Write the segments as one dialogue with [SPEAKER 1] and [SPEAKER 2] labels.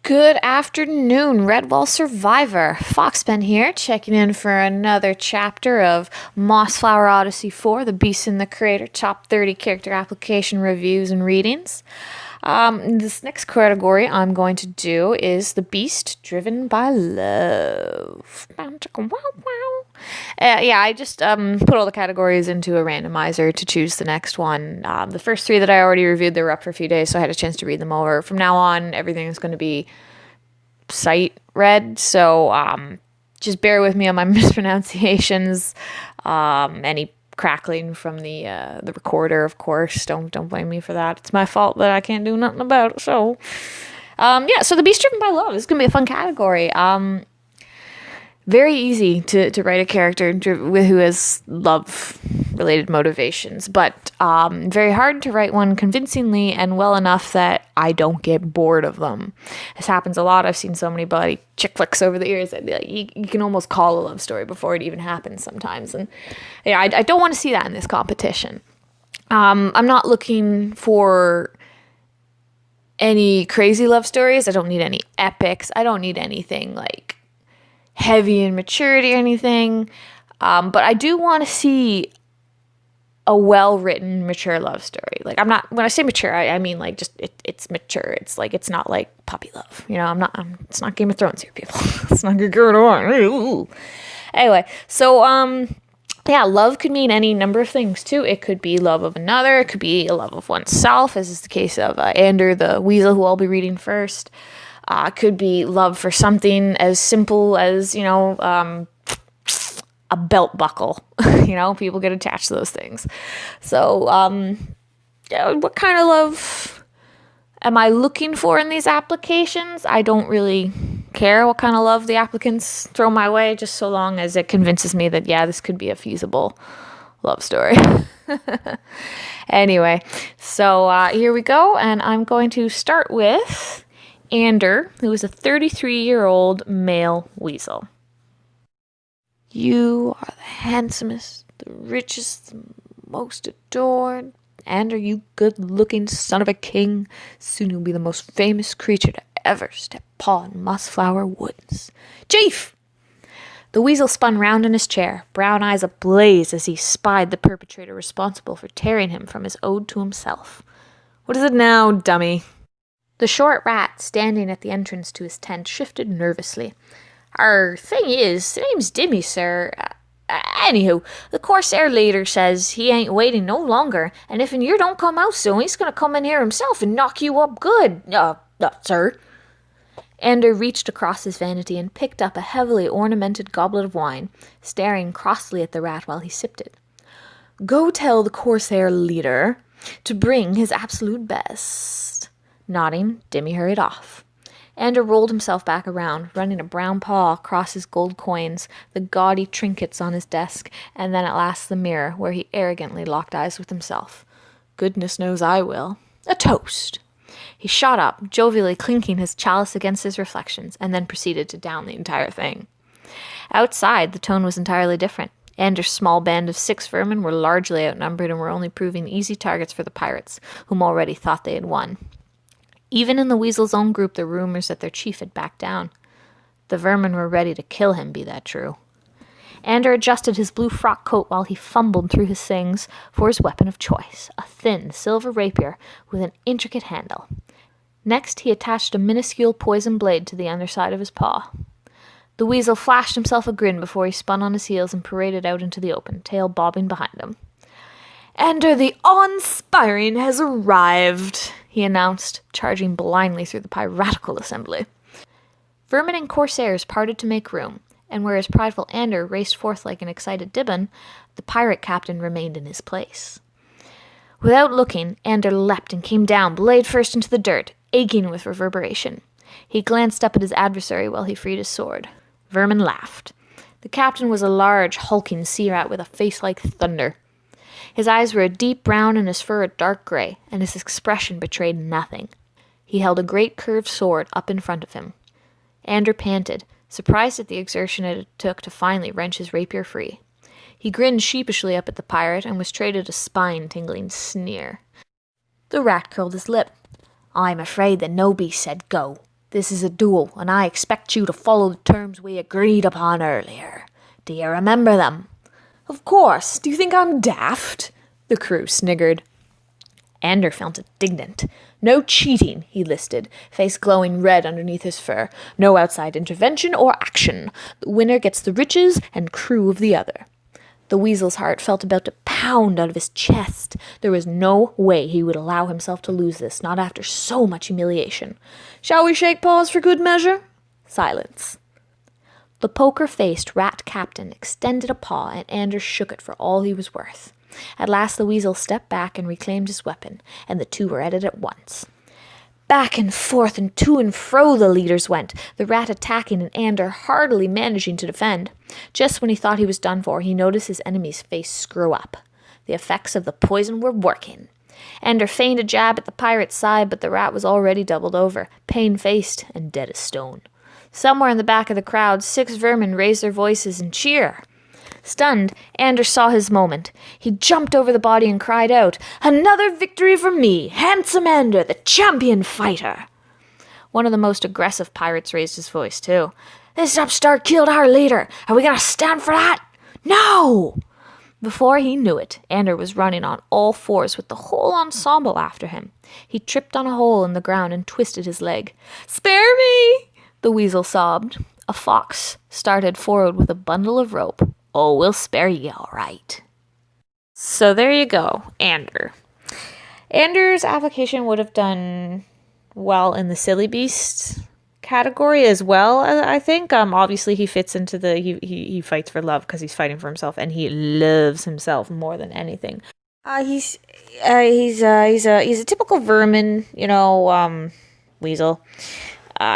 [SPEAKER 1] Good afternoon, Redwall Survivor. Foxpen here, checking in for another chapter of Mossflower Odyssey 4, The Beast in the Crater, top 30 character application reviews and readings. This next category I'm going to do is The Beast Driven by Love. I just put all the categories into a randomizer to choose the next one. The first three that I already reviewed, they were up for a few days, so I had a chance to read them over. From now on, everything is going to be sight read, so just bear with me on my mispronunciations. Any crackling from the recorder, of course. Don't blame me for that. It's my fault that I can't do nothing about it. So so The Beast Driven by Love is gonna be a fun category. Very easy to write a character who has love-related motivations, but very hard to write one convincingly and well enough that I don't get bored of them. This happens a lot. I've seen so many bloody chick flicks over the years that you can almost call a love story before it even happens sometimes. And I don't want to see that in this competition. I'm not looking for any crazy love stories. I don't need any epics. I don't need anything like heavy in maturity or anything, but I do want to see a well-written mature love story. Like, when I say mature, I mean like just it's mature. It's like, it's not like puppy love, it's not Game of Thrones here, people. It's not good going. Anyway, so love could mean any number of things too. It could be love of another, it could be a love of oneself, as is the case of Ander the Weasel, who I'll be reading first. Could be love for something as simple as, a belt buckle. People get attached to those things. So, what kind of love am I looking for in these applications? I don't really care what kind of love the applicants throw my way, just so long as it convinces me that, this could be a feasible love story. Anyway, so here we go, and I'm going to start with Ander, who is a 33-year-old male weasel. You are the handsomest, the richest, the most adored. Ander, you good-looking son of a king. Soon you'll be the most famous creature to ever step paw in Mossflower Woods. Chief! The weasel spun round in his chair, brown eyes ablaze as he spied the perpetrator responsible for tearing him from his ode to himself. What is it now, dummy? The short rat, standing at the entrance to his tent, shifted nervously. "Our thing is, the name's Dimmy, sir. Anywho, the Corsair leader says he ain't waiting no longer, and if you don't come out soon, he's gonna come in here himself and knock you up good, sir." Ander reached across his vanity and picked up a heavily ornamented goblet of wine, staring crossly at the rat while he sipped it. "Go tell the Corsair leader to bring his absolute best." Nodding, Dimmy hurried off. Ander rolled himself back around, running a brown paw across his gold coins, the gaudy trinkets on his desk, and then at last the mirror, where he arrogantly locked eyes with himself. "Goodness knows I will. A toast." He shot up, jovially clinking his chalice against his reflections, and then proceeded to down the entire thing. Outside, the tone was entirely different. Ander's small band of 6 vermin were largely outnumbered and were only proving easy targets for the pirates, whom already thought they had won. Even in the weasel's own group, the rumors that their chief had backed down. The vermin were ready to kill him, be that true. Ander adjusted his blue frock coat while he fumbled through his things for his weapon of choice, a thin silver rapier with an intricate handle. Next, he attached a minuscule poison blade to the underside of his paw. The weasel flashed himself a grin before he spun on his heels and paraded out into the open, tail bobbing behind him. "Ander the awe-inspiring has arrived," he announced, charging blindly through the piratical assembly. Vermin and corsairs parted to make room, and whereas prideful Ander raced forth like an excited Dibbon, the pirate captain remained in his place. Without looking, Ander leapt and came down, blade first into the dirt, aching with reverberation. He glanced up at his adversary while he freed his sword. Vermin laughed. The captain was a large, hulking sea rat with a face like thunder. His eyes were a deep brown and his fur a dark gray, and his expression betrayed nothing. He held a great curved sword up in front of him. Ander panted, surprised at the exertion it took to finally wrench his rapier free. He grinned sheepishly up at the pirate and was traded a spine-tingling sneer. The rat curled his lip. "I'm afraid the no beast said go," This is a duel, and I expect you to follow the terms we agreed upon earlier. Do you remember them?"
[SPEAKER 2] "Of course. Do you think I'm daft?" The crew sniggered.
[SPEAKER 1] Ander felt indignant. "No cheating," he listed, face glowing red underneath his fur. "No outside intervention or action. The winner gets the riches and crew of the other." The weasel's heart felt about to pound out of his chest. There was no way he would allow himself to lose this, not after so much humiliation.
[SPEAKER 2] "Shall we shake paws for good measure?"
[SPEAKER 1] Silence. The poker-faced rat captain extended a paw, and Anders shook it for all he was worth. At last the weasel stepped back and reclaimed his weapon, and the two were at it at once. Back and forth and to and fro the leaders went, the rat attacking and Ander hardily managing to defend. Just when he thought he was done for, he noticed his enemy's face screw up. The effects of the poison were working. Ander feigned a jab at the pirate's side, but the rat was already doubled over, pain-faced and dead as stone. Somewhere in the back of the crowd, 6 vermin raised their voices in cheer. Stunned, Anders saw his moment. He jumped over the body and cried out, "Another victory for me, Handsome Ander, the champion fighter!" One of the most aggressive pirates raised his voice, too. "This upstart killed our leader. Are we going to stand for that? No!" Before he knew it, Ander was running on all fours with the whole ensemble after him. He tripped on a hole in the ground and twisted his leg.
[SPEAKER 2] "Spare me!"
[SPEAKER 1] the weasel sobbed. A fox started forward with a bundle of rope. "Oh, we'll spare you, all right." So there you go, Ander. Ander's application would have done well in the silly beast category as well, I think. Obviously he fits into the he fights for love because he's fighting for himself, and he loves himself more than anything. He's a typical vermin, weasel.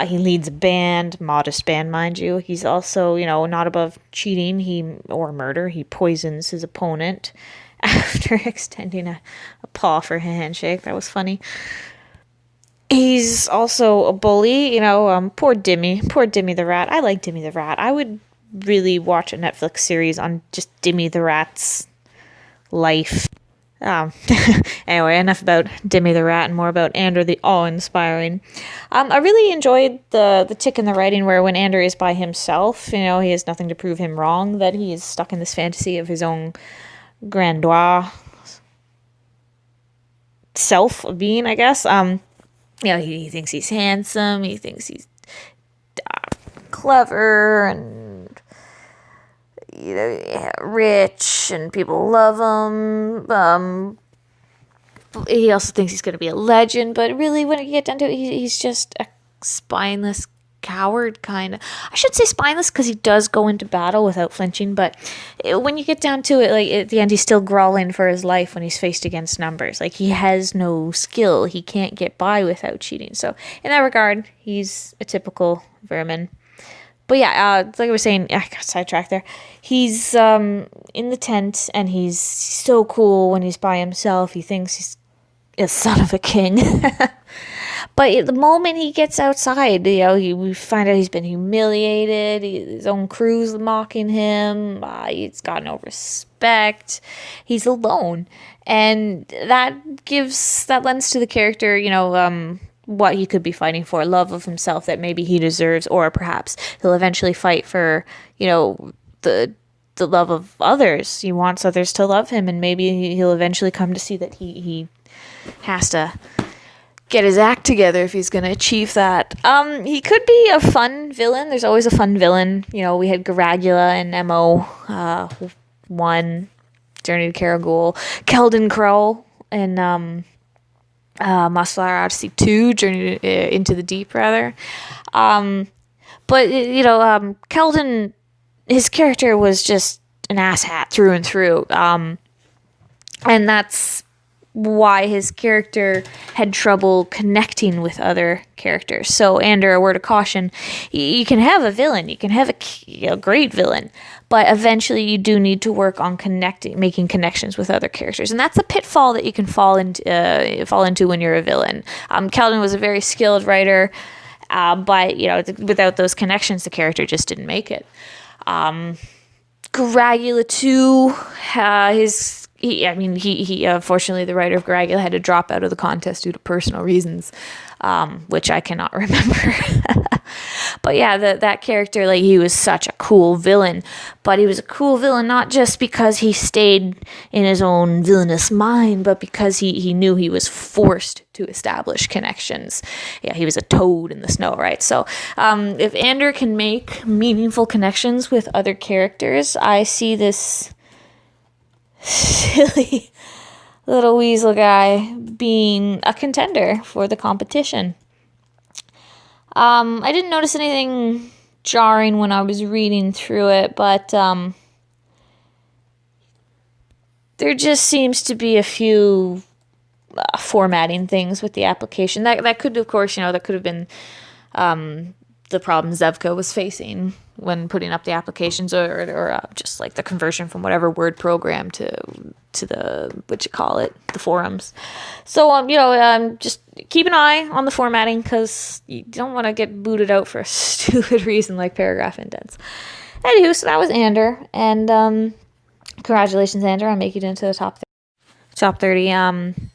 [SPEAKER 1] He leads a band, modest band, mind you. He's also, not above cheating or murder. He poisons his opponent after extending a paw for a handshake. That was funny. He's also a bully, poor Dimmy the rat. I like Dimmy the rat. I would really watch a Netflix series on just Dimmy the rat's life. Anyway, enough about Dimmy the rat and more about Ander the awe-inspiring. I really enjoyed the tick in the writing where when Ander is by himself, he has nothing to prove him wrong, that he is stuck in this fantasy of his own grandeur self of being, I guess. He thinks he's handsome, he thinks he's clever and rich, and people love him. He also thinks he's going to be a legend, but really, when you get down to it, he's just a spineless coward, kind of. I should say spineless because he does go into battle without flinching, but when you get down to it, at the end, he's still groveling for his life when he's faced against numbers. He has no skill. He can't get by without cheating. So, in that regard, he's a typical vermin. But yeah, like I was saying, I got sidetracked there. He's in the tent, and he's so cool when he's by himself. He thinks he's a son of a king. But at the moment he gets outside, we find out he's been humiliated. His own crew's mocking him. He's got no respect. He's alone. And that lends to the character, what he could be fighting for, love of himself that maybe he deserves, or perhaps he'll eventually fight for, the love of others. He wants others to love him, and maybe he'll eventually come to see that he has to get his act together if he's going to achieve that. He could be a fun villain. There's always a fun villain. We had Carrigul in MO1, Journey to Carrigul, Keldon Crow in Mossflower Odyssey 2, Journey into the Deep, rather. But, Keldon, his character was just an asshat through and through. And that's why his character had trouble connecting with other characters. So, Ander, a word of caution, you can have a villain, you can have a great villain, but eventually you do need to work on making connections with other characters. And that's a pitfall that you can fall into when you're a villain. Keldon was a very skilled writer, but, without those connections, the character just didn't make it. Carrigul too, he unfortunately, the writer of Carrigul had to drop out of the contest due to personal reasons. which I cannot remember. But yeah, that character, like, he was such a cool villain. But he was a cool villain not just because he stayed in his own villainous mind, but because he knew he was forced to establish connections. Yeah, he was a toad in the snow, right? So if Ander can make meaningful connections with other characters, I see this silly little weasel guy being a contender for the competition. I didn't notice anything jarring when I was reading through it, but there just seems to be a few formatting things with the application. That could, of course, that could have been the problem Zevka was facing when putting up the applications, or just like the conversion from whatever word program to the the forums. So just keep an eye on the formatting, because you don't want to get booted out for a stupid reason like paragraph indents. Anywho, so that was Ander, and congratulations, Ander, on making it into the top 30. I'm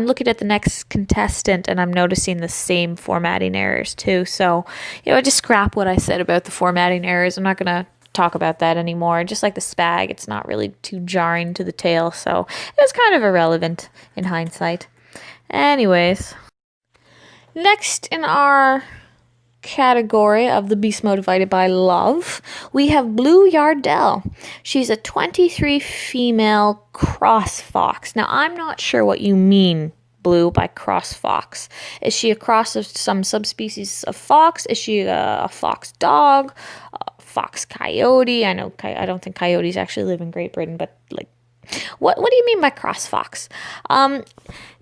[SPEAKER 1] looking at the next contestant, and I'm noticing the same formatting errors too. So, I just scrap what I said about the formatting errors. I'm not going to talk about that anymore. Just like the spag, it's not really too jarring to the tale, so it was kind of irrelevant in hindsight. Anyways, next in our category of the beast motivated by love, we have Blu Yardel. She's a 23 female cross fox. Now, I'm not sure what you mean, Blue, by cross fox. Is she a cross of some subspecies of fox? Is she a fox dog? A fox coyote? I don't think coyotes actually live in Great Britain, but like, what do you mean by cross fox?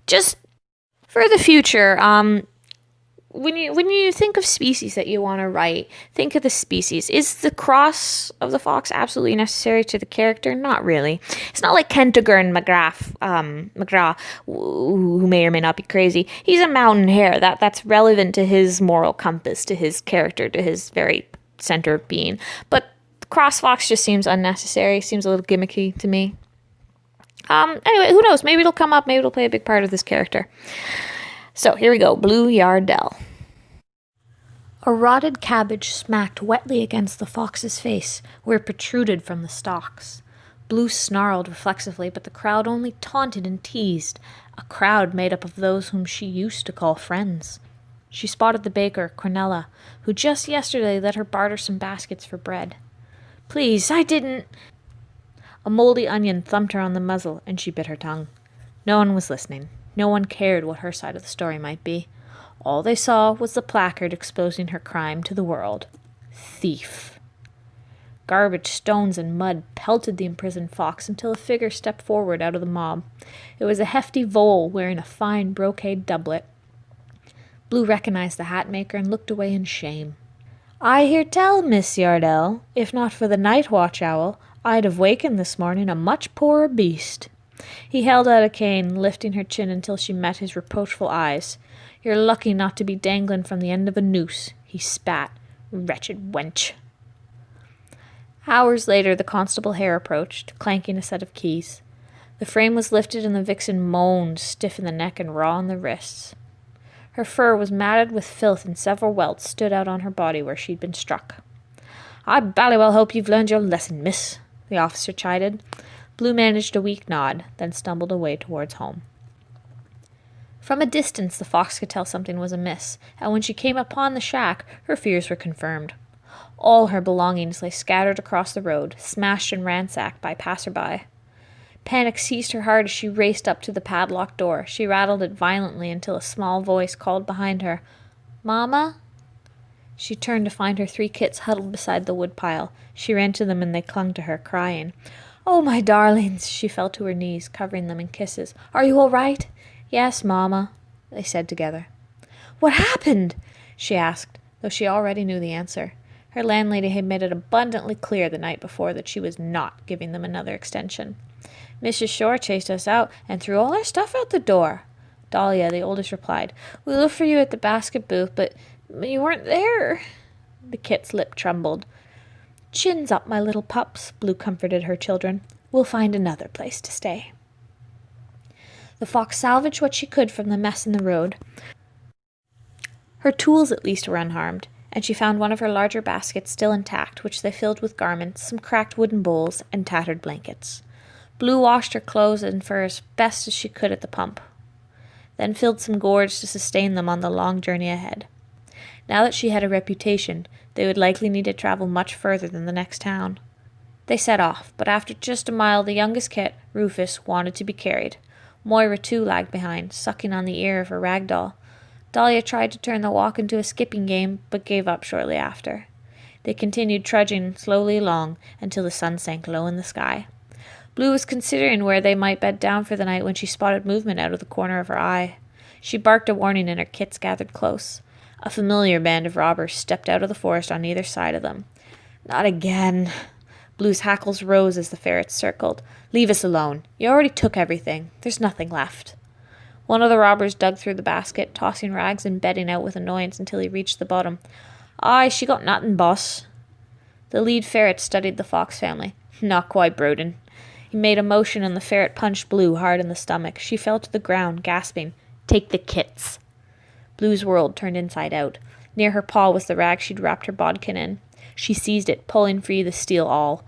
[SPEAKER 1] Just for the future, when you think of species that you want to write, think of the species. Is the cross of the fox absolutely necessary to the character? Not really. It's not like Kentigern McGrath, who may or may not be crazy. He's a mountain hare. That's relevant to his moral compass, to his character, to his very center of being. But cross fox just seems unnecessary. Seems a little gimmicky to me. Anyway, who knows? Maybe it'll come up. Maybe it'll play a big part of this character. So here we go, Blu Yardel. A rotted cabbage smacked wetly against the fox's face, where it protruded from the stalks. Blu snarled reflexively, but the crowd only taunted and teased, a crowd made up of those whom she used to call friends. She spotted the baker, Cornella, who just yesterday let her barter some baskets for bread. "Please, I didn't—" A moldy onion thumped her on the muzzle, and she bit her tongue. No one was listening. No one cared what her side of the story might be. All they saw was the placard exposing her crime to the world. Thief. Garbage, stones, and mud pelted the imprisoned fox until a figure stepped forward out of the mob. It was a hefty vole wearing a fine brocade doublet. Blu recognized the hat maker and looked away in shame. "I hear tell, Miss Yardel, if not for the night watch owl, I'd have wakened this morning a much poorer beast." He held out a cane, lifting her chin until she met his reproachful eyes. "You're lucky not to be dangling from the end of a noose," he spat. "Wretched wench." Hours later, the constable hare approached, clanking a set of keys. The frame was lifted and the vixen moaned, stiff in the neck and raw in the wrists. Her fur was matted with filth and several welts stood out on her body where she'd been struck. "I bally well hope you've learned your lesson, miss," the officer chided. Blu managed a weak nod, then stumbled away towards home. From a distance, the fox could tell something was amiss, and when she came upon the shack, her fears were confirmed. All her belongings lay scattered across the road, smashed and ransacked by passer-by. Panic seized her heart as she raced up to the padlocked door. She rattled it violently until a small voice called behind her, "Mama?" She turned to find her 3 kits huddled beside the woodpile. She ran to them and they clung to her, crying. "Oh, my darlings!" She fell to her knees, covering them in kisses. "Are you all right?" "Yes, Mama," they said together. "What happened?" she asked, though she already knew the answer. Her landlady had made it abundantly clear the night before that she was not giving them another extension. "Mrs. Shore chased us out and threw all our stuff out the door." Dahlia, the oldest, replied, "We looked for you at the basket booth, but you weren't there." The kit's lip trembled. "Chins up, my little pups," Blu comforted her children. "We'll find another place to stay." The fox salvaged what she could from the mess in the road. Her tools at least were unharmed, and she found one of her larger baskets still intact, which they filled with garments, some cracked wooden bowls, and tattered blankets. Blu washed her clothes and fur as best as she could at the pump, then filled some gourds to sustain them on the long journey ahead. Now that she had a reputation, they would likely need to travel much further than the next town. They set off, but after just a mile the youngest kit, Rufus, wanted to be carried. Moira too lagged behind, sucking on the ear of her rag doll. Dahlia tried to turn the walk into a skipping game, but gave up shortly after. They continued trudging slowly along until the sun sank low in the sky. Blu was considering where they might bed down for the night when she spotted movement out of the corner of her eye. She barked a warning and her kits gathered close. A familiar band of robbers stepped out of the forest on either side of them. Not again. Blu's hackles rose as the ferrets circled. Leave us alone. You already took everything. There's nothing left. One of the robbers dug through the basket, tossing rags and bedding out with annoyance until he reached the bottom. Aye, she got nothing, boss. The lead ferret studied the fox family. Not quite, Broden. He made a motion and the ferret punched Blu hard in the stomach. She fell to the ground, gasping. Take the kits. Blu's world turned inside out. Near her paw was the rag she'd wrapped her bodkin in. She seized it, pulling free the steel awl.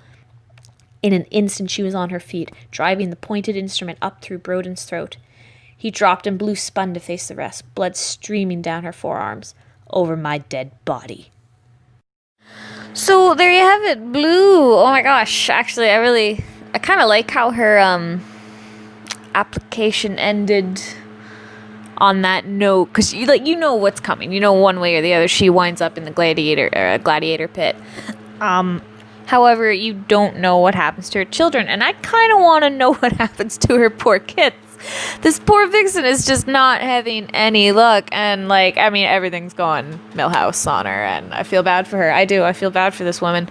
[SPEAKER 1] In an instant she was on her feet, driving the pointed instrument up through Broden's throat. He dropped and Blu spun to face the rest, blood streaming down her forearms. Over my dead body. So there you have it, Blu. Oh my gosh, actually I kind of like how her application ended on that note, because you know what's coming. You know one way or the other she winds up in the gladiator pit. However, you don't know what happens to her children, and I kind of want to know what happens to her poor kids. This poor Vizon is just not having any luck, and everything's going millhouse on her, and I feel bad for her. I do. I feel bad for this woman.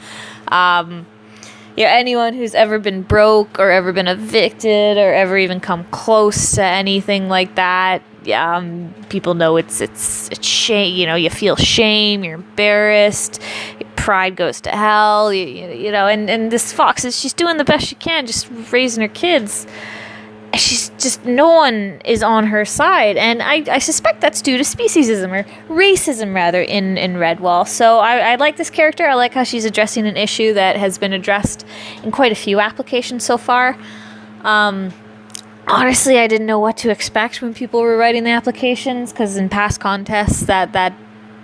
[SPEAKER 1] Anyone who's ever been broke or ever been evicted or ever even come close to anything like that, people know it's shame. You feel shame. You're embarrassed. Your pride goes to hell. And this fox she's doing the best she can, just raising her kids. She's just, no one is on her side, and I suspect that's due to speciesism, or racism rather, in Redwall. So I like this character. I like how she's addressing an issue that has been addressed in quite a few applications so far. Honestly, I didn't know what to expect when people were writing the applications, because in past contests that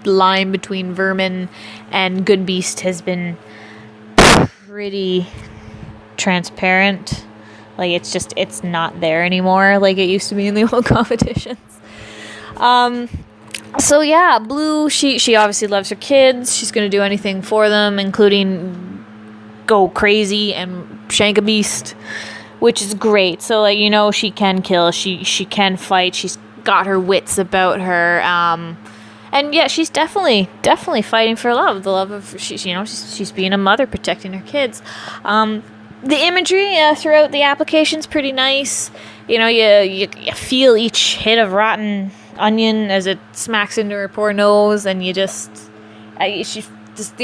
[SPEAKER 1] line between vermin and good beast has been pretty transparent. It's not there anymore like it used to be in the old competitions. Blu, she obviously loves her kids. She's going to do anything for them, including go crazy and shank a beast, which is great. So, she can kill, she can fight, she's got her wits about her. And yeah, she's definitely fighting for love. The love of, she's being a mother, protecting her kids. The imagery throughout the application's pretty nice. You feel each hit of rotten onion as it smacks into her poor nose, and the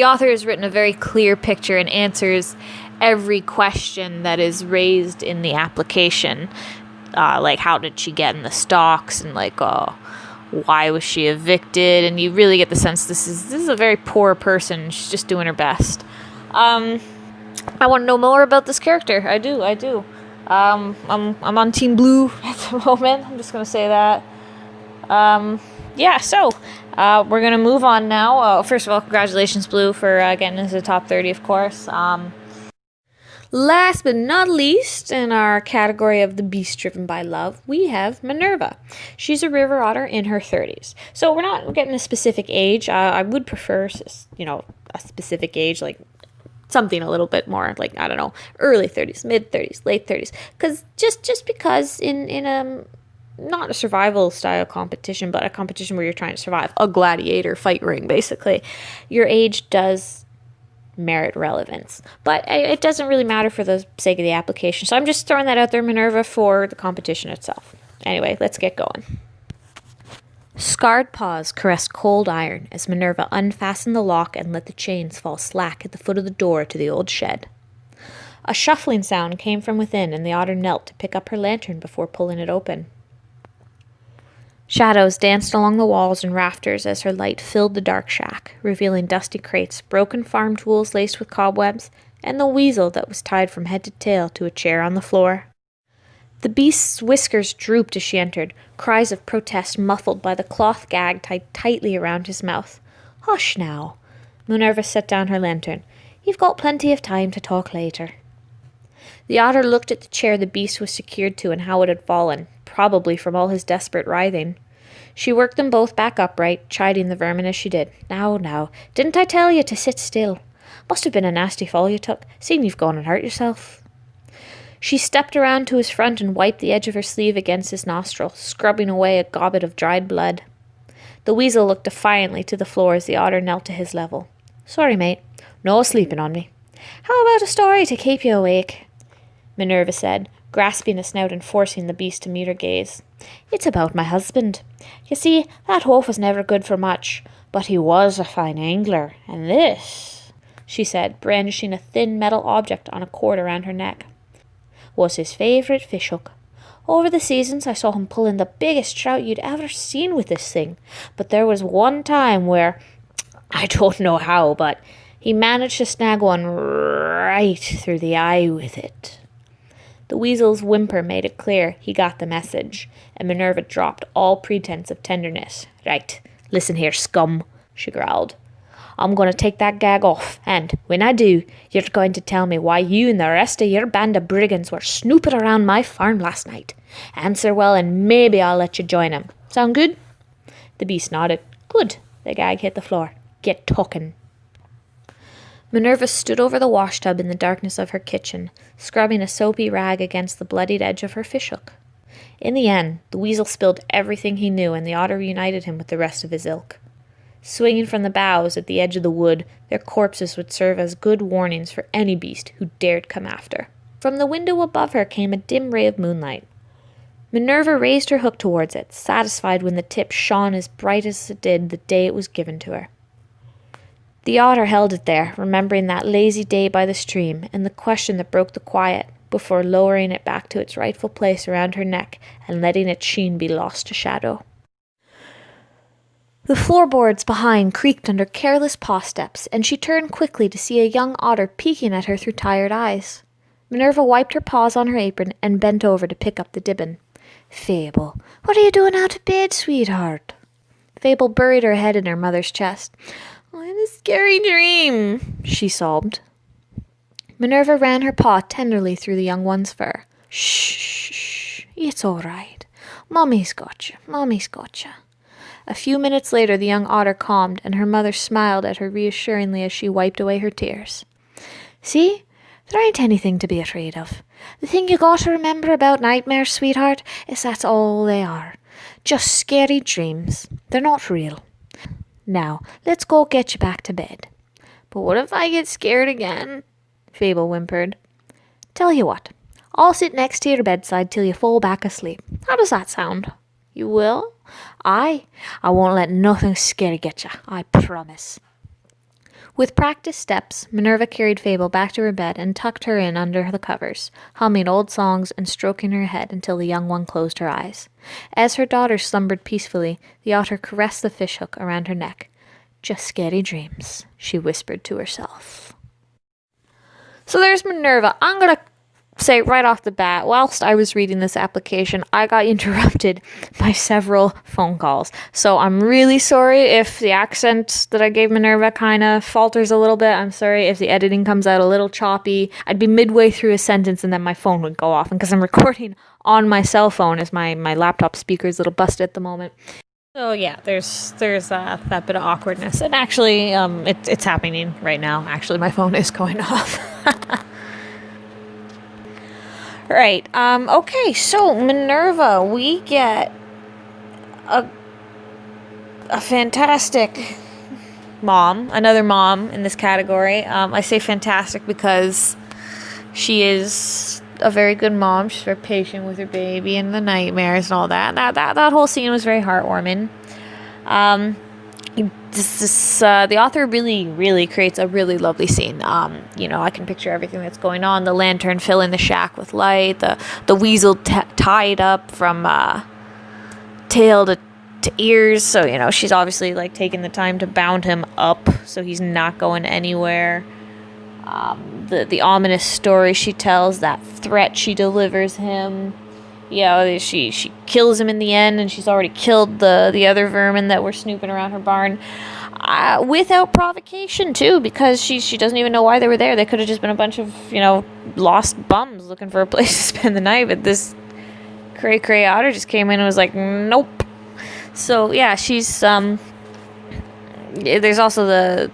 [SPEAKER 1] author has written a very clear picture and answers every question that is raised in the application. How did she get in the stocks, and why was she evicted? And you really get the sense this is a very poor person. She's just doing her best. I want to know more about this character. I do. I'm on Team Blu at the moment. I'm just going to say that. So we're going to move on now. First of all, congratulations, Blu, for getting into the top 30, of course. Last but not least, in our category of the beast driven by love, we have Minerva. She's a river otter in her 30s. So we're not getting a specific age. I would prefer, a specific age, something a little bit more early 30s, mid 30s, late 30s, because just because in a not a survival style competition, but a competition where you're trying to survive, a gladiator fight ring, basically, your age does merit relevance, but it doesn't really matter for the sake of the application. So I'm just throwing that out there, Minerva, for the competition itself. Anyway, let's get going. Scarred paws caressed cold iron as Minerva unfastened the lock and let the chains fall slack at the foot of the door to the old shed. A shuffling sound came from within, and the otter knelt to pick up her lantern before pulling it open. Shadows danced along the walls and rafters as her light filled the dark shack, revealing dusty crates, broken farm tools laced with cobwebs, and the weasel that was tied from head to tail to a chair on the floor. The beast's whiskers drooped as she entered, cries of protest muffled by the cloth gag tied tightly around his mouth. "Hush now." Minerva set down her lantern. "You've got plenty of time to talk later." The otter looked at the chair the beast was secured to and how it had fallen, probably from all his desperate writhing. She worked them both back upright, chiding the vermin as she did. Now, didn't I tell you to sit still? Must have been a nasty fall you took, seeing you've gone and hurt yourself." She stepped around to his front and wiped the edge of her sleeve against his nostril, scrubbing away a gobbet of dried blood. The weasel looked defiantly to the floor as the otter knelt to his level. "Sorry, mate. No sleeping on me." "How about a story to keep you awake?" Minerva said, grasping a snout and forcing the beast to meet her gaze. "It's about my husband. You see, that wolf was never good for much, but he was a fine angler, and this," she said, brandishing a thin metal object on a cord around her neck, "was his favourite fishhook. Over the seasons I saw him pulling the biggest trout you'd ever seen with this thing, but there was one time where, I don't know how, but he managed to snag one right through the eye with it." The weasel's whimper made it clear he got the message, and Minerva dropped all pretense of tenderness. "Right, listen here, scum," she growled. "I'm going to take that gag off, and when I do, you're going to tell me why you and the rest of your band of brigands were snooping around my farm last night. Answer well, and maybe I'll let you join 'em. Sound good?" The beast nodded. "Good." The gag hit the floor. "Get talking." Minerva stood over the washtub in the darkness of her kitchen, scrubbing a soapy rag against the bloodied edge of her fishhook. In the end, the weasel spilled everything he knew, and the otter reunited him with the rest of his ilk. Swinging from the boughs at the edge of the wood, their corpses would serve as good warnings for any beast who dared come after. From the window above her came a dim ray of moonlight. Minerva raised her hook towards it, satisfied when the tip shone as bright as it did the day it was given to her. The otter held it there, remembering that lazy day by the stream and the question that broke the quiet, before lowering it back to its rightful place around her neck and letting its sheen be lost to shadow. The floorboards behind creaked under careless paw steps, and she turned quickly to see a young otter peeking at her through tired eyes. Minerva wiped her paws on her apron and bent over to pick up the dibbon. "Fable, what are you doing out of bed, sweetheart?" Fable buried her head in her mother's chest. "I had a scary dream," she sobbed. Minerva ran her paw tenderly through the young one's fur. Shh, it's all right. Mommy's got you. A few minutes later, the young otter calmed, and her mother smiled at her reassuringly as she wiped away her tears. "See? There ain't anything to be afraid of. The thing you got to remember about nightmares, sweetheart, is that's all they are. Just scary dreams. They're not real. Now, let's go get you back to bed." "But what if I get scared again?" Fable whimpered. "Tell you what, I'll sit next to your bedside till you fall back asleep. How does that sound?" "You will?" "Aye, I won't let nothing scary get you, I promise." With practiced steps, Minerva carried Fable back to her bed and tucked her in under the covers, humming old songs and stroking her head until the young one closed her eyes. As her daughter slumbered peacefully, the otter caressed the fishhook around her neck. "Just scary dreams," she whispered to herself. So there's Minerva. I'm going to say right off the bat, whilst I was reading this application, I got interrupted by several phone calls. So I'm really sorry if the accent that I gave Minerva kind of falters a little bit. I'm sorry if the editing comes out a little choppy. I'd be midway through a sentence and then my phone would go off. And because I'm recording on my cell phone, as my laptop speaker is a little busted at the moment. So yeah, there's that bit of awkwardness. And actually, it's happening right now. Actually, my phone is going off. Right. Okay, so Minerva, we get a fantastic mom, another mom in this category. I say fantastic because she is a very good mom. She's very patient with her baby and the nightmares and all that. That whole scene was very heartwarming. The author really creates a really lovely scene. I can picture everything that's going on. The lantern filling the shack with light. The weasel tied up from tail to to ears, so, you know, she's obviously, like, taking the time to bound him up so he's not going anywhere. The ominous story she tells, that threat she delivers him. You know, she kills him in the end, and she's already killed the other vermin that were snooping around her barn. Without provocation, too, because she doesn't even know why they were there. They could have just been a bunch of, you know, lost bums looking for a place to spend the night, but this cray otter just came in and was like, nope. So, yeah, she's, there's also the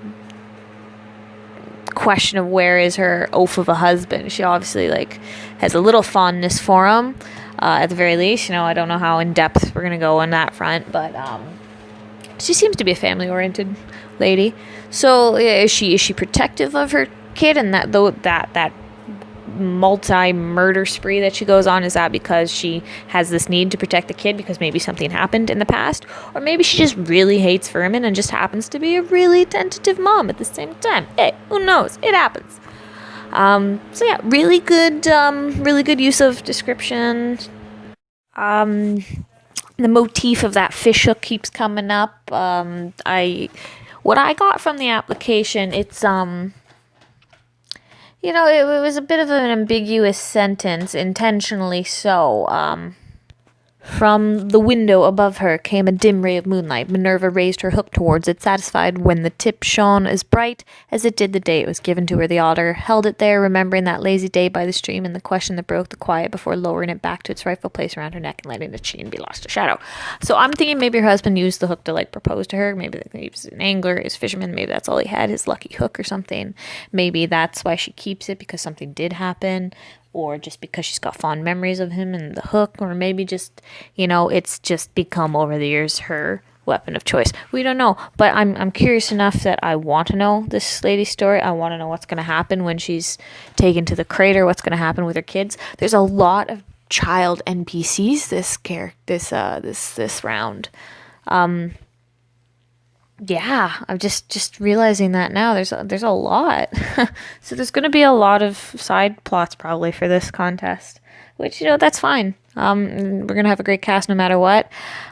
[SPEAKER 1] question of where is her oaf of a husband. She obviously, like, has a little fondness for him, at the very least. You know, I don't know how in depth we're gonna go on that front, but she seems to be a family-oriented lady. So is she protective of her kid? And that multi-murder spree that she goes on, is that because she has this need to protect the kid because maybe something happened in the past, or maybe she just really hates vermin and just happens to be a really tentative mom at the same time? Hey, who knows? It happens. So yeah, really good use of description. The motif of that fish hook keeps coming up. What I got from the application, it's you know, it was a bit of an ambiguous sentence, intentionally so. From the window above her came a dim ray of moonlight. Minerva raised her hook towards it, satisfied when the tip shone as bright as it did the day it was given to her. The otter held it there, remembering that lazy day by the stream and the question that broke the quiet before lowering it back to its rightful place around her neck and letting its sheen be lost to shadow. So I'm thinking maybe her husband used the hook to, like, propose to her. Maybe he was an angler, he was a fisherman. Maybe that's all he had, his lucky hook or something. Maybe that's why she keeps it, because something did happen. Or just because she's got fond memories of him and the hook, or maybe just, you know, it's just become over the years her weapon of choice. We don't know, but I'm curious enough that I want to know this lady's story. I want to know what's going to happen when she's taken to the crater, what's going to happen with her kids. There's a lot of child NPCs this round. Yeah, I'm just realizing that now. There's a lot. So there's going to be a lot of side plots probably for this contest, which, you know, that's fine. We're going to have a great cast no matter what.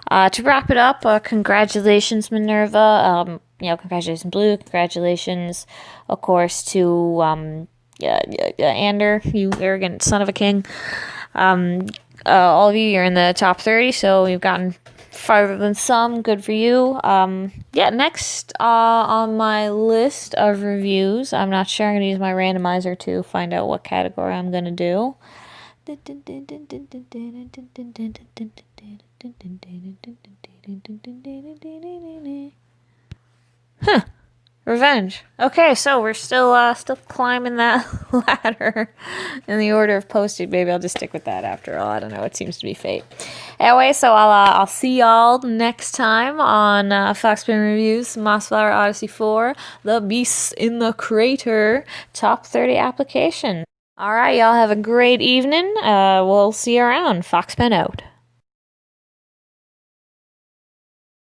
[SPEAKER 1] To wrap it up, congratulations, Minerva. You know, congratulations, Blu. Congratulations, of course, to Ander, you arrogant son of a king. All of you're in the top 30, so you've gotten farther than some. Good for you. Next on my list of reviews, I'm not sure. I'm going to use my randomizer to find out what category I'm going to do. Revenge. Okay, so we're still climbing that ladder in the order of posting. Maybe I'll just stick with that after all. I don't know. It seems to be fate. Anyway, so I'll see y'all next time on Foxpen Reviews, Mossflower Odyssey 4, The Beasts in the Crater, Top 30 application. All right, y'all have a great evening. We'll see you around. Foxpen out.